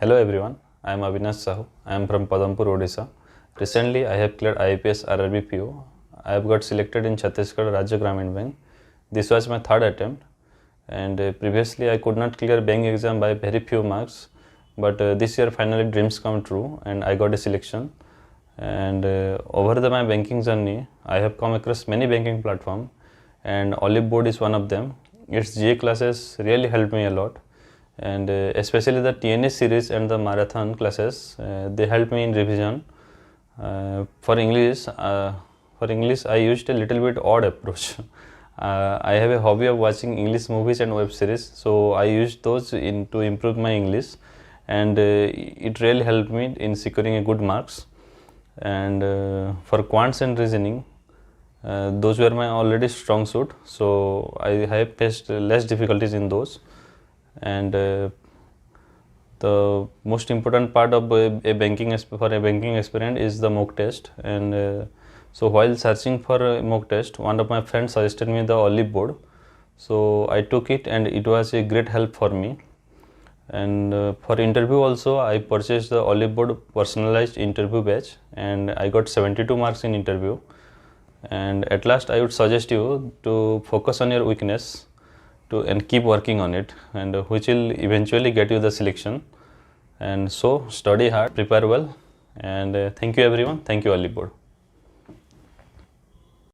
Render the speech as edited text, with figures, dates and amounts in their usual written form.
Hello everyone, I am Abhinash Sahu. I am from Padampur, Odisha. Recently, I have cleared IBPS RRB PO. I have got selected in Chhattisgarh Rajya Gramin Bank. This was my third attempt, and previously I could not clear bank exam by very few marks. But this year finally dreams come true, and I got a selection. And over my banking journey, I have come across many banking platforms, and Oliveboard is one of them. Its GA classes really helped me a lot. And especially the TNS series and the marathon classes, they help me in revision. For English, I used a little bit odd approach. I have a hobby of watching English movies and web series, so I used those to improve my English, and it really helped me in securing a good marks. And for quants and reasoning, those were my already strong suit, so I have faced less difficulties in those. And the most important part of for a banking experience is the mock test. And so while searching for a mock test, one of my friends suggested me the Oliveboard, so I took it, and it was a great help for me. And for interview also, I purchased the Oliveboard personalized interview batch, and I got 72 marks in interview. And at last, I would suggest you to focus on your weakness and keep working on it, and which will eventually get you the selection. And so study hard, prepare well, and thank you everyone. Thank you Oliveboard.